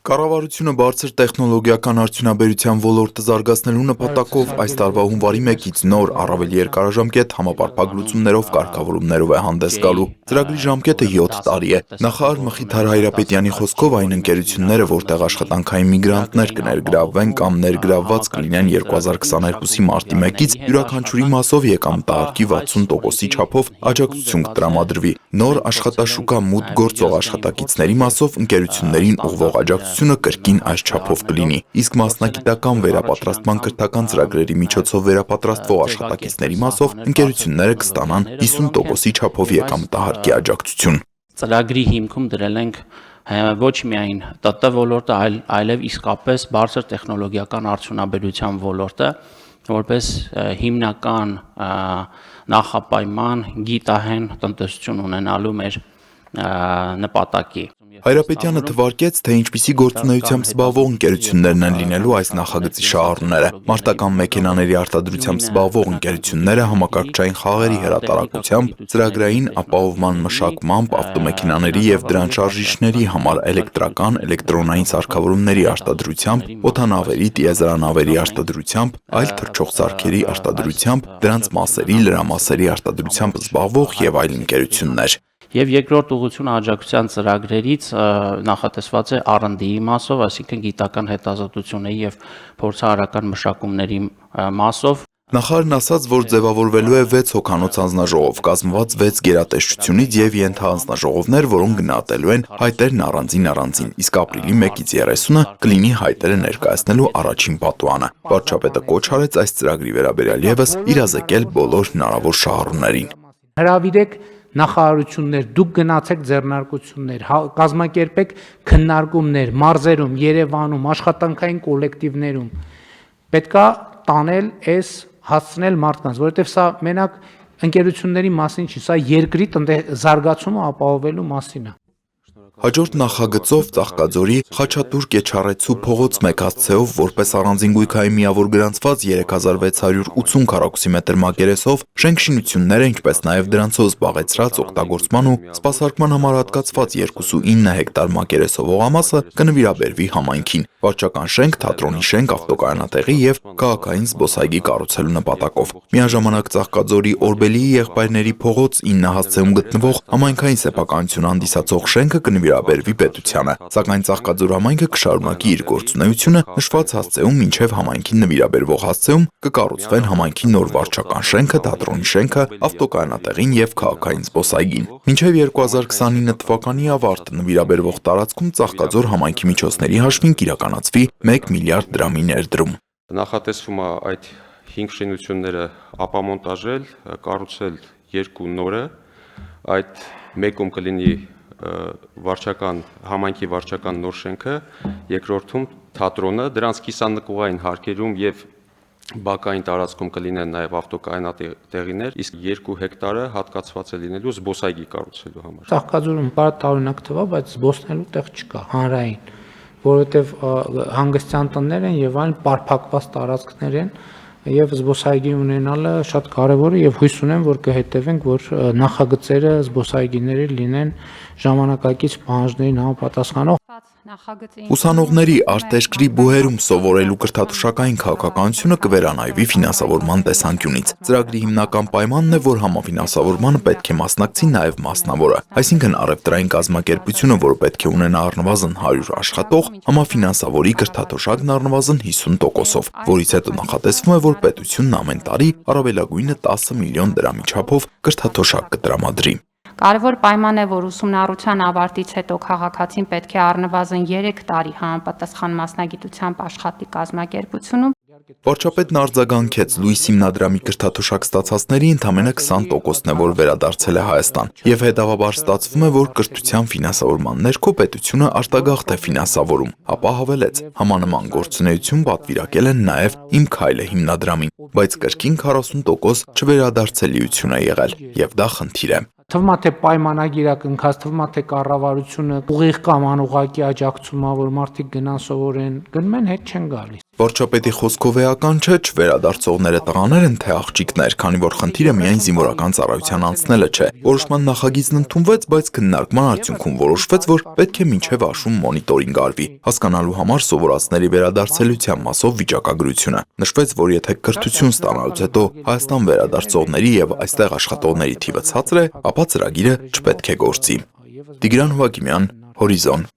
Կառավարությունը բարձր տեխնոլոգիական արդյունաբերության ոլորտը զարգացնելու նպատակով այս տարվա հունվարի 1-ից նոր առավել երկարաժամկետ համապարփակ լուծումներով կարգավորումներով է հանդես գալու։ Ծրագրի ժամկետը 7 տարի է։ Նախարար Մխիթար Հայրապետյանի խոսքով այն ընկերությունները, որտեղ աշխատանքային միգրանտներ կներգրավվեն կամ ներգրավված կլինեն 2022-ի մարտի 1-ից, յուրաքանչյուրի մասով եկամտահարկի 60%-ի չափով աջակցություն կտրամադրվի։ Նոր աշխատաշուկա մուտք գործող աշխատակիցների մասով ընկերություններին ուղղվող աջակցությունը կրկին այս չափով կլինի, իսկ մասնագիտական վերապատրաստման կրթական ծրագրերի միջոցով վերապատրաստվող աշխատակիցների մասով ընկերությունները կստանան 50%-ի չափով եկամտահարկի աջակցություն։ Ծրագրի հիմքում դրել ենք ոչ միայն ՏՏ ոլորտը, այլև իսկապես բարձր տեխնոլոգիական արդյունաբերության ոլորտը, որպես հիմնական նախապայման գիտահեն տնտեսություն ունենալու մեր նպատակի։ Հայրապետյանը թվարկեց, թե ինչպիսի գործունեությամբ զբաղվող ընկերություններն են լինելու այս նախագծի շահառուները։ Մարտական մեքենաների արտադրությամբ զբաղվող ընկերությունները համակարգչային խաղերի հրատարակությամբ, ծրագրային ապահովման մշակմամբ, ավտոմեքենաների եւ դրանց շարժիչների համար էլեկտրական, էլեկտրոնային սարքավորումների արտադրությամբ, օդանավերի, տիեզերանավերի արտադրությամբ, այլ թռչող սարքերի արտադրությամբ, դրանց մասերի, լրամասերի արտադրությամբ զբաղվող եւ այլ ընկերություններ։ Եվ երկրորդ ուղղությունը աջակցության ծրագրերից նախատեսված է R&D-ի մասով, այսինքն գիտական հետազոտությունների եւ փորձարարական մշակումների մասով։ Նախարարն ասաց, որ ձևավորվելու է 6 հոգանոց հանձնաժողով, կազմված 6 գերատեսչությունից եւ ենթահանձնաժողովներ, որոնք գնահատելու են հայտերն առանձին, իսկ ապրիլի 1-ից 30-ը կլինի հայտերը ներկայացնելու առաջին պատուհանը։ Վարչապետը կոչ արեց այս ծրագրի վերաբերյալ եւս իրազեկել բոլոր հնարավոր շահառուներին։ Հրավիրեք նախարարություններ, դուք գնացեք ձեռնարկություններ, կազմակերպեք քննարկումներ մարզերում, Երևանում, աշխատանքային կոլեկտիվներում։ Պետքա տանել այս հասցնել մարդկանց, որովհետև սա մենակ ընկերությունների մասին չի, սա երկրի զարգացումը ապահովելու մասին է։ Հաջորդ նախագծով Ծաղկաձորի Խաչատուր Կեչառեցու փողոց 1 հասցեով որպես առանձին գույքային միավոր գրանցված 3680 քառակուսի մետր մակերեսով շենքշինությունները, ինչպես նաև դրանցով զբաղեցրած օգտագործման ու սպասարկման համար հատկացված 2.9 հեկտար մակերեսով օղամասը կնվիրաբերվի համայնքին։ Վարչական շենք, թատրոնի շենք, ավտոկայանատեղի եւ քաղաքային զբոսայգի կառուցելու նպատակով։ Միաժամանակ Ծաղկաձորի Օրբելիի եղբայրների փողոց 9 հասցեում գտնվող համայնքային սեփականություն հանդիսացող շենքը կնվիրաբերվի պետությանը, սակայն Ծաղկաձոր համայնքը կշարունակի իր գործունեությունը նշված հասցեում, մինչև համայնքին նվիրաբերվող հասցեում կկառուցվեն համայնքի նոր վարչական շենքը, թատրոնի շենքը, ավտոկայանատեղին եւ քաղաքային զբոսայգին։ Մինչև 2029 թվականի ավարտը նվիրաբերվող տարածքում Ծաղկաձոր համայնքի միջոցների հաշվին կիրականացվի 1 միլիարդ դրամի ներդրում։ Նախատեսվում է այդ 5 շինությունները ապամոնտաժել, կառուցել 2 նորը, այդ մեկում կլինի համայնքի վարչական նոր շենքը, երկրորդում թատրոնը, դրանց կիսանկուղային հարկերում եւ բակային տարածքում կլինեն նաեւ ավտոկայանատեղիներ, իսկ 2 հեկտարը հատկացված է լինելու զբոսայգի կառուցելու համար։ Ծաղկաձորում տարօրինակ թվա, բայց զբոսնելու տեղ չկա, հանրային, որովհետեւ հանգստյան տներ են եւ այլ պարփակված տարածքներ են եւ զբոսայգի ունենալը շատ կարեւոր է եւ հույս ունեմ, որ կհետեւենք, որ նախագծերը զբոսայգիների լինեն ժամանակակից պահանջներին համապատասխանող։ Ուսանողների արտերկրի բուհերում սովորելու կրթաթոշակային քաղաքականությունը կվերանայվի ֆինանսավորման տեսանկյունից։ Ծրագրի հիմնական պայմանն է, որ համաֆինանսավորմանը պետք է մասնակցի նաև մասնավորը, այսինքն առևտրային կազմակերպությունը, որը պետք է ունենա առնվազն 100 աշխատող, համաֆինանսավորի կրթաթոշակն առնվազն 50%-ով, որից հետո նախատեսվում է, որ պետությունն ամեն տարի առավելագույնը 10 միլիոն դրամի չափով կրթաթոշակ կտրամադրի։ Կարևոր պայման է, որ ուսումնառության ավարտից հետո քաղաքացին պետք է առնվազն 3 տարի համապատասխան մասնագիտությամբ աշխատի կազմակերպությունում։ Վարչապետն արձագանքեց Լուիս հիմնադրամի կրթաթոշակ ստացածների ընդամենը 20%-ն է, որ վերադարձել է Հայաստան, եւ հետագաբար ստացվում է, որ կրթության ֆինանսավորման ներքո պետությունը արտագաղթ է ֆինանսավորում, ապա հավելեց. Համանման գործունեություն պատվիրակել են նաեւ Իմ Քայլը հիմնադրամին, բայց կրկին 40% չվերադարձելիություն է եղել, եւ դա խնդիր է։ Թվում է թե պայմանագիր է կնքած, թվում է թե կառավարությունը ուղիղ կամ անուղղակի աջակցում է, որ մարդիկ գնան սովորեն, գնում են հետ չեն գալիս։ Վարչապետի խոսքով էական չէ, չվերադարձողները տղաներ են թե աղջիկներ, քանի որ խնդիրը միայն զինվորական ծառայության անցնելը չէ։ Որոշման նախագիծն ընդունվեց, բայց քննարկման արդյունքում որոշվեց, որ պետք է մինչև աշուն մոնիտորինգ արվի, հասկանալու համար սովորածների վերադարձելիության մասով վիճակագրությունը։ Նշվեց, որ եթե կրթություն ստանալուց հետո Հայաստան վերադարձողների եւ այստեղ աշխատողների թիվը ցածր է, ապա ծրագիրը չպետք է գործի։ Տիգրան Հովակիմյան, Հորիզոն։